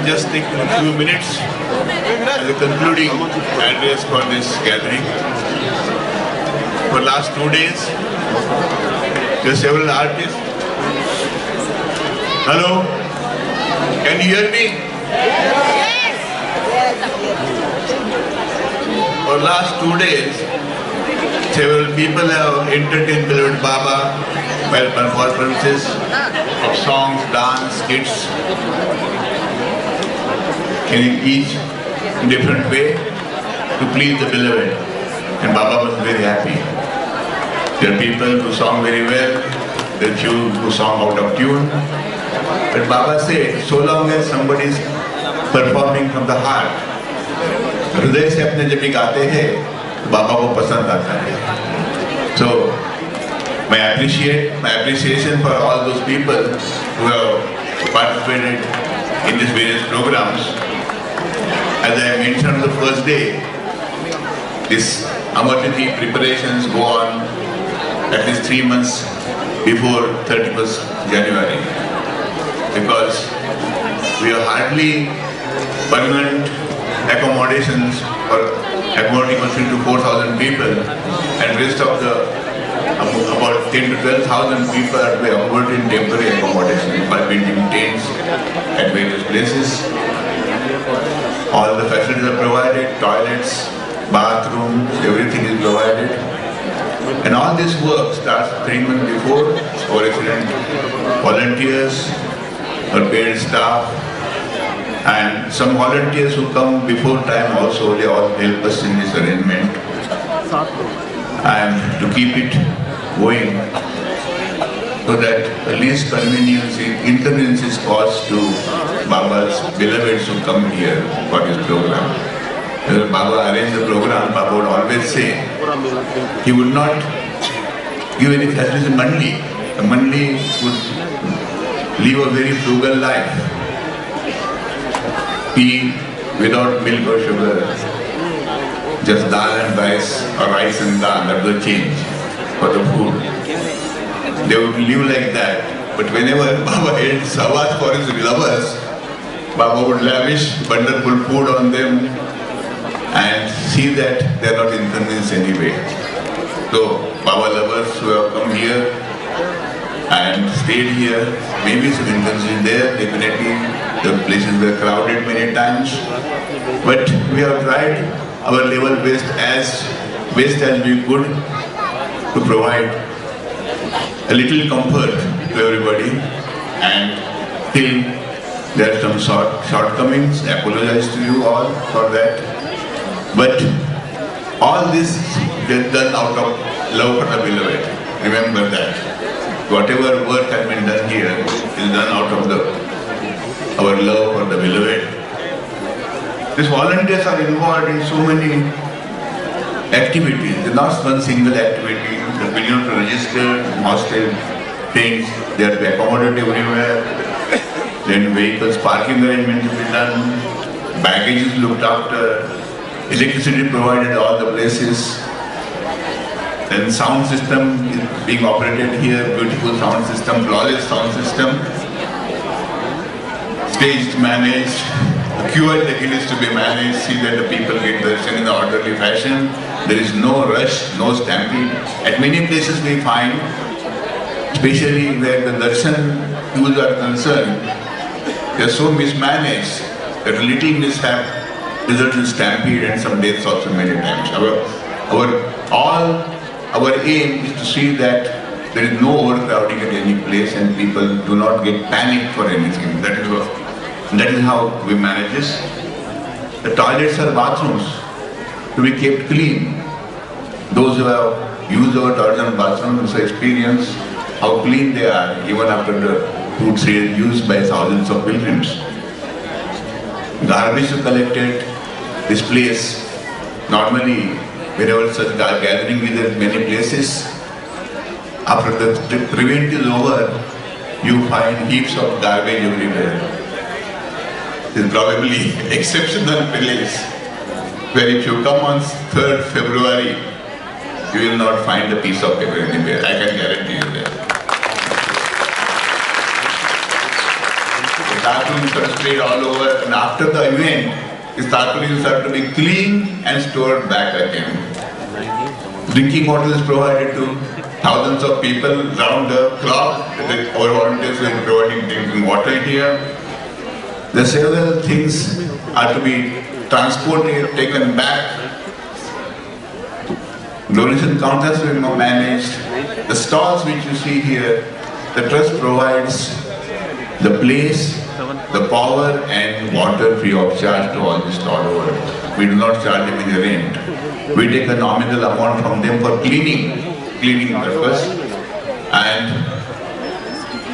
I'm just taking a few minutes as a concluding address for this gathering. For last 2 days, there are several artists. Hello? Can you hear me? Yes! For last 2 days, several people have entertained beloved Baba by performances of songs, dance, skits, in each different way to please the beloved. And Baba was very happy. There are people who song very well, there are few who song out of tune. But Baba said, so long as somebody is performing from the heart, हृदय से अपने जब भी गाते हैं, बाबा को पसंद आता है. So, my appreciation for all those people who have participated in these various programs. As I mentioned on the first day, this Amartithi preparations go on at least 3 months before 31st January, because we have hardly permanent accommodations for accommodating 3,000 to 4,000 people, and rest of the about 10 to 12,000 people are to be accommodated in temporary accommodation by building tents at various places. All the facilities are provided, toilets, bathrooms, everything is provided. And all this work starts 3 months before. Our excellent volunteers, our paid staff, and some volunteers who come before time also, they all help us in this arrangement. And to keep it going, so that the least inconvenience is caused to Baba's beloveds who come here for this program. When Baba arranged the program, Baba would always say, he would not give any facilities in Mandi. The Mandi would live a very frugal life. Tea without milk or sugar, just dal and rice, or rice and dal, that was the change for the food. They would live like that. But whenever Baba held savas for his lovers, Baba would lavish wonderful food on them and see that they are not inconvenienced anyway. So, Baba lovers who have come here and stayed here, maybe some inconvenience there, definitely the places were crowded many times. But we have tried our level best as we could to provide a little comfort to everybody, and till there are some shortcomings, I apologize to you all for that. But all this is done out of love for the beloved. Remember that. Whatever work has been done here is done out of our love for the beloved. These volunteers are involved in so many activities. It's not one single activity. The billion to register, hostel things, they are to be accommodated everywhere. Then vehicles, parking arrangements will be done, baggage is looked after, electricity provided at all the places. Then sound system is being operated here, beautiful sound system, flawless sound system. Stage managed, the QR ticket is to be managed, see that the people get darshan in the orderly fashion. There is no rush, no stampede. At many places we find, especially where the darshan queues are concerned, they are so mismanaged that a little mishap results in stampede and some deaths also many times. Our aim is to see that there is no overcrowding at any place and people do not get panicked for anything. That is how we manage this. The toilets are bathrooms to be kept clean. Those who have used our toilets and bathrooms experience how clean they are even after the foods used by thousands of pilgrims. Garbage is collected. This place, normally wherever such gathering is at many places, after the event is over, you find heaps of garbage everywhere. This is probably exceptional place where if you come on 3rd February, you will not find a piece of paper anywhere. I can guarantee you that. tarpaulins are sprayed all over, and after the event, these tarpaulins are to be cleaned and stored back again. Drinking water is provided to thousands of people round the clock. Our volunteers are providing drinking water here. The several things are to be transported, taken back. Donation counters will be managed. The stalls which you see here, the trust provides the place, the power and water free of charge to all the stall owners. We do not charge them any rent. We take a nominal amount from them for cleaning purpose, and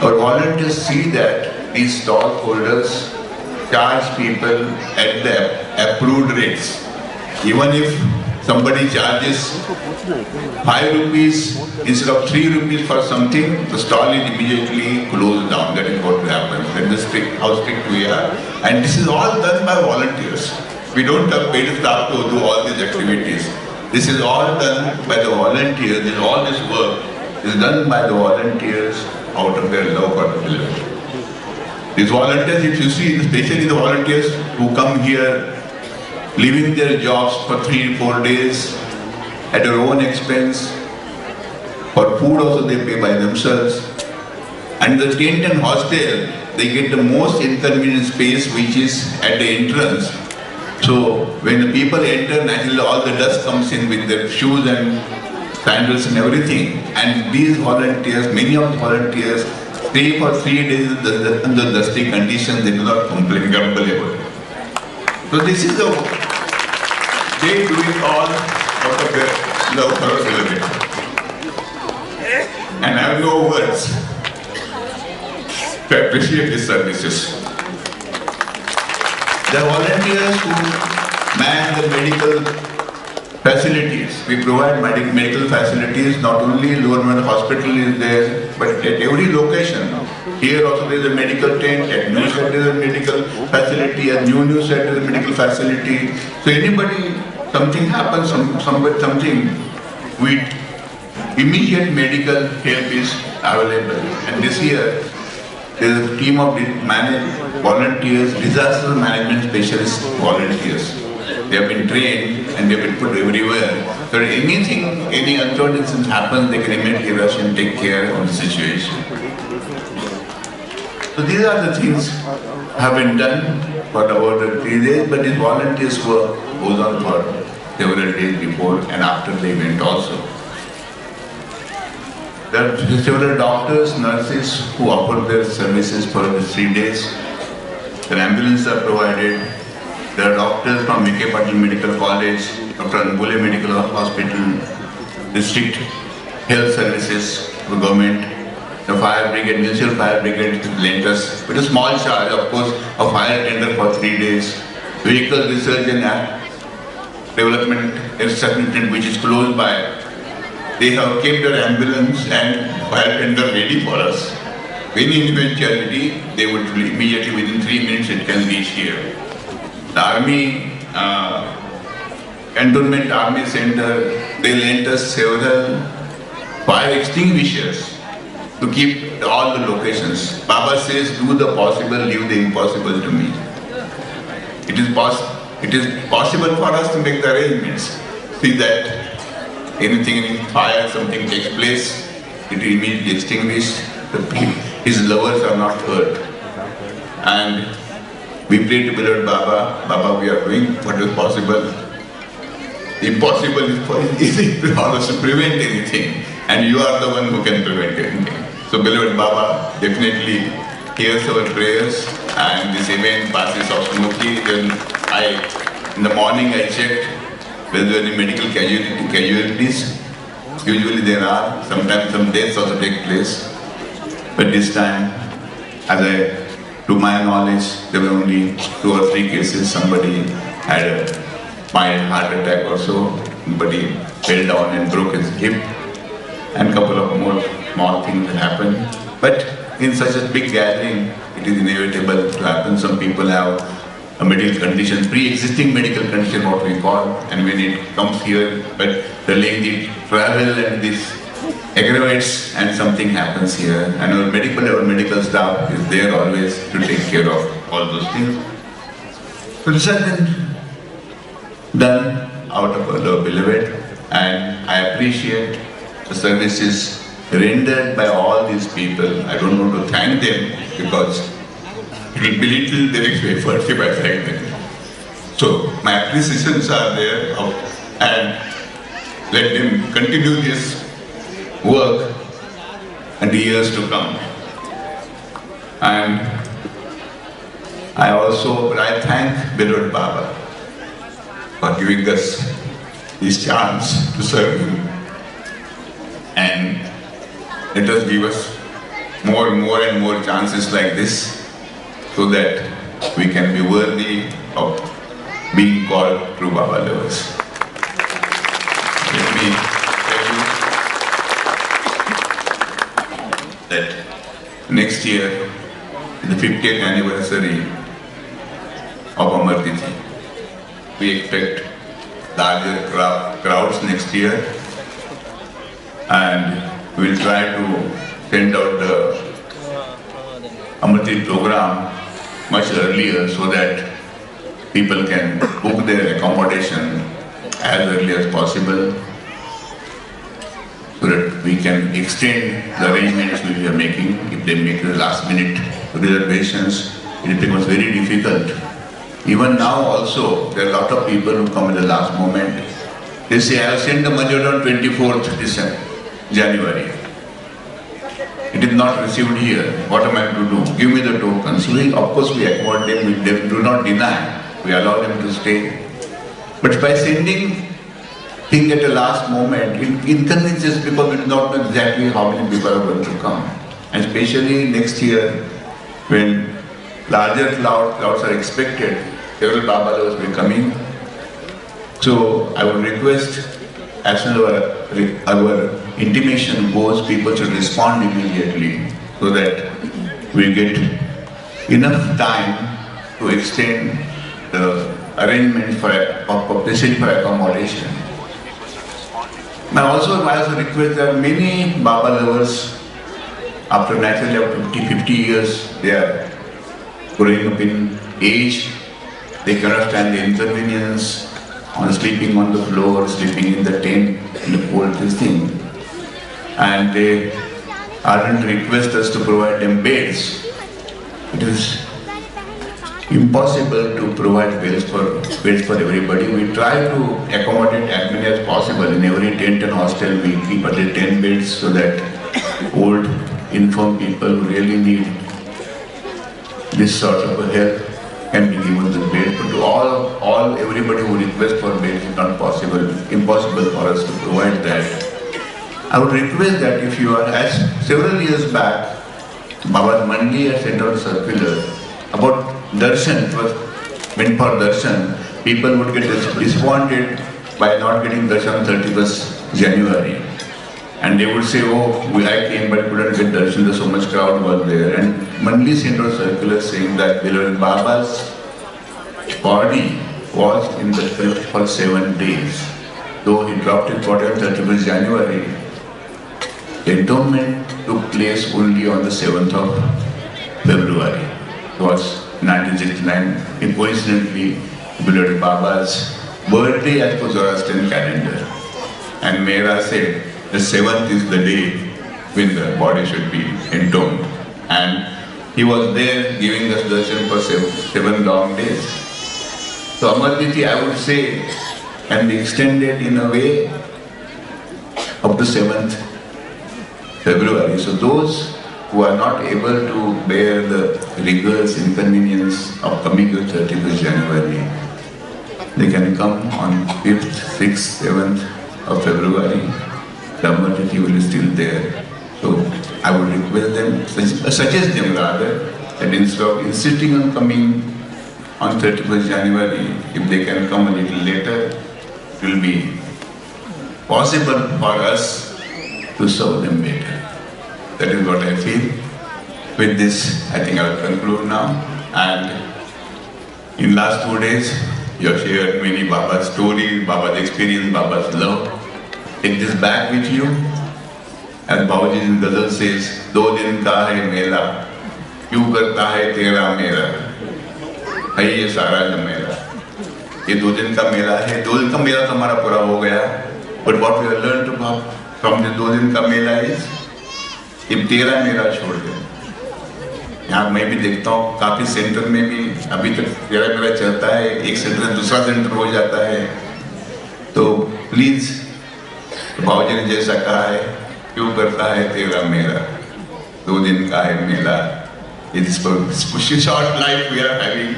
our volunteers see that these stall holders charge people at the approved rates. Even if somebody charges 5 rupees instead of 3 rupees for something, the stall is immediately closed down. That is what happens. That is how strict we are. And this is all done by volunteers. We don't have paid staff to do all these activities. This is all done by the volunteers. All this work is done by the volunteers out of their love for the village. These volunteers, if you see, especially the volunteers who come here, leaving their jobs for 3 or 4 days at their own expense. For food also they pay by themselves. And the tent and hostel, they get the most inconvenient space which is at the entrance. So when the people enter, naturally all the dust comes in with their shoes and sandals and everything. And these volunteers, many of the volunteers, stay for 3 days under dusty conditions. They do not complain, grumble about it. So this is the they do it all out of their love for our village. And I have no words to appreciate these services. The volunteers who man the medical facilities. We provide medical facilities, not only Lower Manor Hospital is there, but at every location. Here also there is a medical tent, at New Set there is a medical facility, at New Set there is a medical facility. So anybody, something happens, something, with immediate medical help is available. And this year, there is a team of volunteers, disaster management specialist volunteers. They have been trained and they have been put everywhere. So anything, any untoward incident happens, they can immediately rush and take care of the situation. So these are the things have been done for about 3 days, but these volunteers work goes on for several days before and after the event also. There are several doctors, nurses who offer their services for the 3 days. Their ambulances are provided. There are doctors from V.K. Patil Medical College, Dr. Anbule Medical Hospital, District Health Services, the government, the fire brigade, municipal fire brigade lent us with a small charge, of course, a fire tender for 3 days. Vehicle research and development institute which is close by. They have kept their ambulance and fire tender ready for us. Any eventuality, they would immediately, within 3 minutes, it can reach here. The army, cantonment army center, they lent us several fire extinguishers to keep all the locations. Baba says, do the possible, leave the impossible to me. It is possible for us to make the arrangements. See that anything in fire, something takes place, it is immediately extinguished. His lovers are not hurt. And we pray to beloved Baba, Baba, we are doing what is possible. Impossible is easy for us to prevent anything, and you are the one who can prevent anything. So beloved Baba definitely hears our prayers, and this event passes off smoothly. Then in the morning I checked whether there are any medical casualties. Usually there are, sometimes some deaths also take place. But this time, to my knowledge, there were only 2 or 3 cases. Somebody had a mild heart attack or so. Somebody fell down and broke his hip. And a couple of more small things happened. But in such a big gathering, it is inevitable to happen. Some people have a medical condition, pre-existing medical condition, what we call, and when it comes here, but the lengthy travel and this aggravates and something happens here. And our medical staff is there always to take care of all those things. So this has been done out of love, beloved, and I appreciate the services rendered by all these people. I don't want to thank them because it will belittle their efforts if I thank them. So my appreciations are there, and let them continue this work in the years to come. And I thank beloved Baba for giving us this chance to serve him, and let us give us more and more chances like this so that we can be worthy of being called true Baba lovers. Let me tell you that next year, the 50th anniversary of Amartithi, we expect larger crowds next year, and we will try to send out the Amartithi program much earlier so that people can book their accommodation as early as possible, so that we can extend the arrangements we are making. If they make the last minute reservations, it becomes very difficult. Even now also, there are a lot of people who come at the last moment. They say, I have sent the money on 24th January. It is not received here. What am I to do? Give me the tokens. Of course, we accommodate them. We do not deny. We allow them to stay. But by sending things at the last moment, it inconveniences because we do not know exactly how many people are going to come. And especially next year, when larger crowds are expected, several Baba lovers will be coming. So I would request, as soon as our intimation goes, people should respond immediately so that we get enough time to extend the arrangement for accommodation. I also request that many Baba lovers, after naturally after 50 years, they are growing up in age, they cannot stand the inconvenience on sleeping on the floor, sleeping in the tent, in the cold thing. And they ardently request us to provide them beds. It is impossible to provide beds for everybody. We try to accommodate as many as possible. In every tent and hostel we keep at least 10 beds so that old, infirm people who really need this sort of a help can be given the bed. But to everybody who requests for beds, it's not possible, impossible for us to provide that. I would request that if you are, as several years back, Baba Mandi had sent out a circular about darshan. It was meant for darshan. People would get disappointed by not getting darshan on 31st January. And they would say, oh, I came but couldn't get darshan, there's so much crowd was there. And Mandi sent out a circular saying that beloved Baba's body was in the crypt for 7 days. Though he dropped his body on 31st January, the entombment took place only on the 7th of February. It was 1969, and coincidentally, beloved Baba's birthday as per Zoroastrian calendar. And Mehra said, the 7th is the day when the body should be entombed. And he was there giving us darshan for 7 long days. So Amartithi, I would say, can be extended in a way up to 7th February. So those who are not able to bear the rigors, inconvenience of coming to 31st January, they can come on 5th, 6th, 7th of February. The Amartithi will be still there. So I would request them, suggest them rather, that instead of insisting on coming on 31st January, if they can come a little later, it will be possible for us to serve them better. That is what I feel. With this, I think I will conclude now. And in last 2 days, you have shared many Baba's stories, Baba's experience, Baba's love. Take this back with you. As Babaji in Ghazal says, "Do din ka hai mela, kyun karta hai tera mera." है ये सारा मेला। ये 2 दिन का मेला है, 2 दिन का मेला तो हमारा पूरा हो गया। But what we have learn from the 2 दिन का मेला इज ये तेरा मेला छोड़ दे। यहाँ मैं भी देखता हूँ काफी सेंटर में भी अभी तक तेरा मेला चलता है, एक सेंटर दूसरा सेंटर हो जाता है। तो प्लीज बाबूजी ने जैसा कहा है, क्यों करता है तेरा मेला, 2 दिन का है मेला। It is for this short life we are having.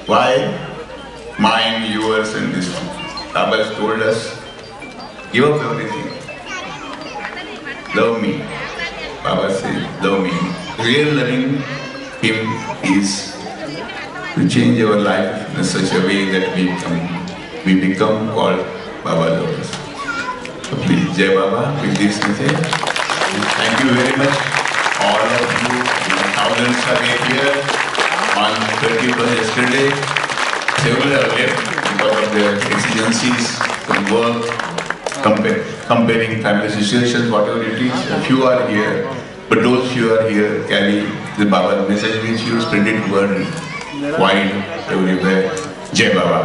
Why? Mine, yours, and this one. Baba has told us, give up everything. Love me. Baba says, love me. Real loving Him is to change our life in such a way that we become called Baba lovers. So please, Jai Baba, with this message. Thank you very much. All of you, thousands are here on 31st yesterday. Several are left because of their exigencies from work, comparing family situations, whatever it is. A few are here, but those few are here carry the Baba message with you, spread it word wide everywhere. Jai Baba.